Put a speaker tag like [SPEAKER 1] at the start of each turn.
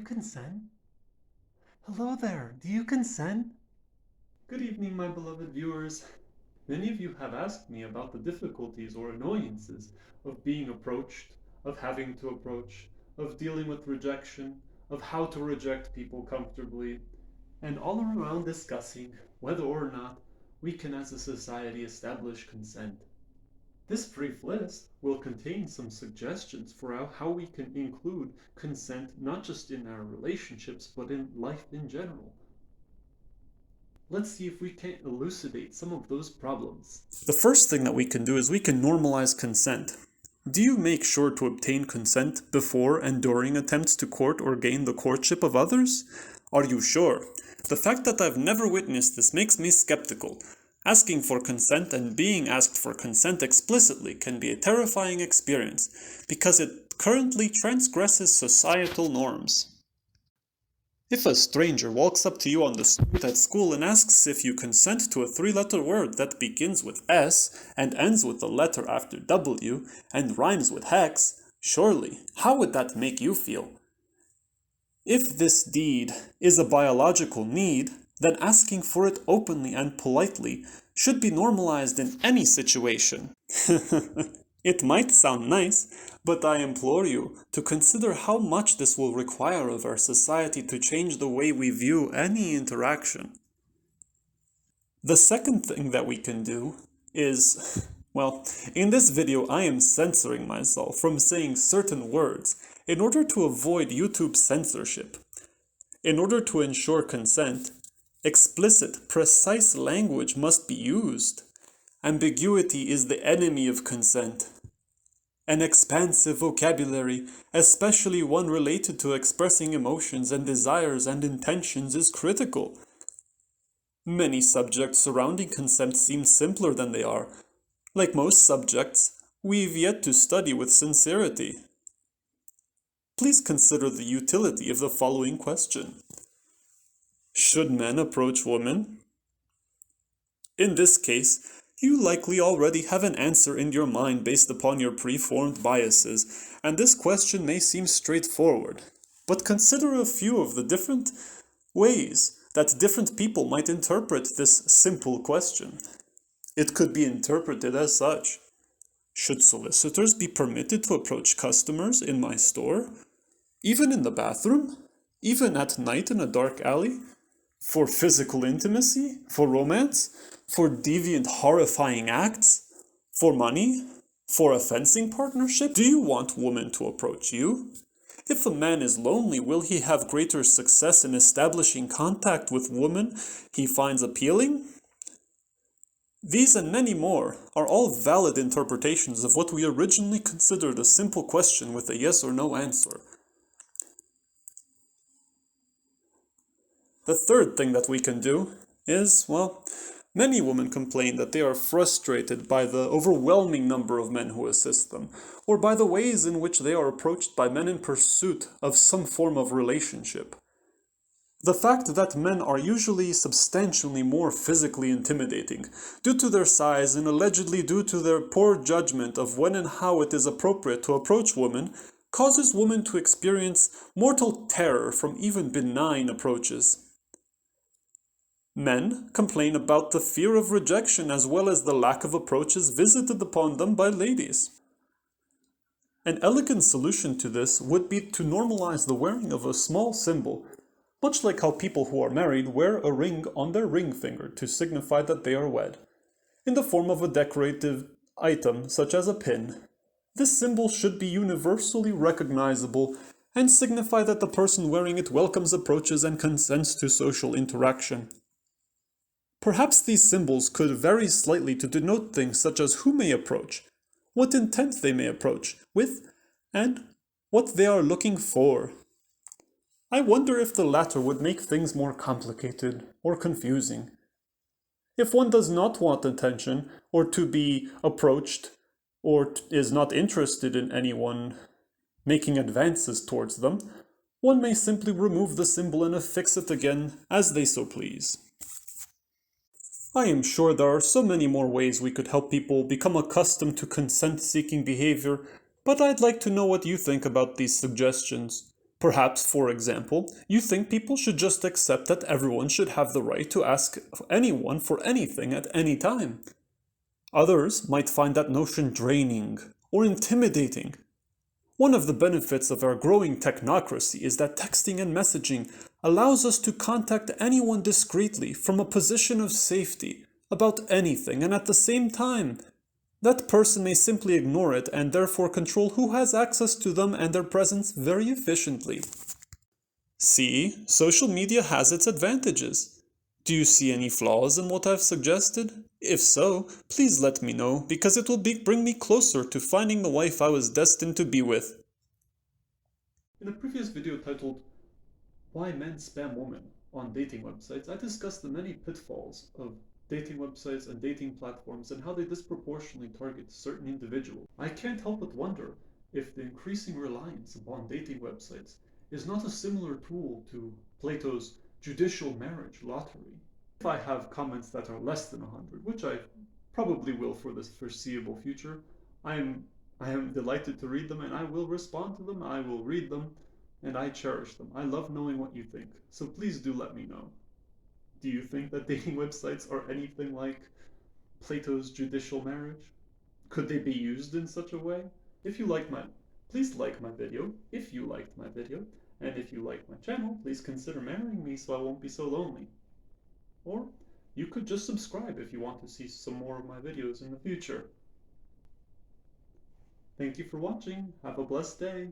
[SPEAKER 1] you consent? Hello there, do you consent? Good evening, my beloved viewers. Many of you have asked me about the difficulties or annoyances of being approached, of having to approach, of dealing with rejection, of how to reject people comfortably, and all around discussing whether or not we can as a society establish consent. This brief list will contain some suggestions for how we can include consent not just in our relationships but in life in general. Let's see if we can elucidate some of those problems. The first thing that we can do is we can normalize consent. Do you make sure to obtain consent before and during attempts to court or gain the courtship of others? Are you sure? The fact that I've never witnessed this makes me skeptical. Asking for consent and being asked for consent explicitly can be a terrifying experience because it currently transgresses societal norms. If a stranger walks up to you on the street at school and asks if you consent to a three-letter word that begins with S and ends with the letter after W and rhymes with hex, surely, how would that make you feel? If this deed is a biological need, then asking for it openly and politely should be normalized in any situation. It might sound nice, but I implore you to consider how much this will require of our society to change the way we view any interaction. The second thing that we can do is, well, in this video I am censoring myself from saying certain words in order to avoid YouTube censorship. In order to ensure consent, explicit, precise language must be used. Ambiguity is the enemy of consent. An expansive vocabulary, especially one related to expressing emotions and desires and intentions, is critical. Many subjects surrounding consent seem simpler than they are. Like most subjects, we've yet to study with sincerity. Please consider the utility of the following question. Should men approach women? In this case, you likely already have an answer in your mind based upon your preformed biases, and this question may seem straightforward. But consider a few of the different ways that different people might interpret this simple question. It could be interpreted as such. Should solicitors be permitted to approach customers in my store? Even in the bathroom? Even at night in a dark alley? For physical intimacy? For romance? For deviant, horrifying acts? For money? For a fencing partnership? Do you want women to approach you? If a man is lonely, will he have greater success in establishing contact with women he finds appealing? These and many more are all valid interpretations of what we originally considered a simple question with a yes or no answer. The third thing that we can do is, well, many women complain that they are frustrated by the overwhelming number of men who assist them, or by the ways in which they are approached by men in pursuit of some form of relationship. The fact that men are usually substantially more physically intimidating, due to their size and allegedly due to their poor judgment of when and how it is appropriate to approach women, causes women to experience mortal terror from even benign approaches. Men complain about the fear of rejection as well as the lack of approaches visited upon them by ladies. An elegant solution to this would be to normalize the wearing of a small symbol, much like how people who are married wear a ring on their ring finger to signify that they are wed, in the form of a decorative item such as a pin. This symbol should be universally recognizable and signify that the person wearing it welcomes approaches and consents to social interaction. Perhaps these symbols could vary slightly to denote things such as who may approach, what intent they may approach with, and what they are looking for. I wonder if the latter would make things more complicated or confusing. If one does not want attention or to be approached or is not interested in anyone making advances towards them, one may simply remove the symbol and affix it again as they so please. I am sure there are so many more ways we could help people become accustomed to consent-seeking behavior, but I'd like to know what you think about these suggestions.
[SPEAKER 2] Perhaps, for example, you think people should just accept that everyone should have the right to ask anyone for anything at any time. Others might find that notion draining or intimidating. One of the benefits of our growing technocracy is that texting and messaging allows us to contact anyone discreetly from a position of safety about anything, and at the same time, that person may simply ignore it and therefore control who has access to them and their presence very efficiently. See, social media has its advantages. Do you see any flaws in what I've suggested? If so, please let me know, because it will bring me closer to finding the wife I was destined to be with.
[SPEAKER 1] In a previous video titled Why Men Spam Women on Dating Websites, I discussed the many pitfalls of dating websites and dating platforms and how they disproportionately target certain individuals. I can't help but wonder if the increasing reliance upon dating websites is not a similar tool to Plato's judicial marriage lottery. If I have comments that are less than 100, which I probably will for the foreseeable future, I am delighted to read them, and I will respond to them, I will read them, and I cherish them. I love knowing what you think, so please do let me know. Do you think that dating websites are anything like Plato's judicial marriage? Could they be used in such a way? If you like my, please like my video, if you liked my video, and if you like my channel, please consider marrying me so I won't be so lonely. Or you could just subscribe if you want to see some more of my videos in the future. Thank you for watching. Have a blessed day.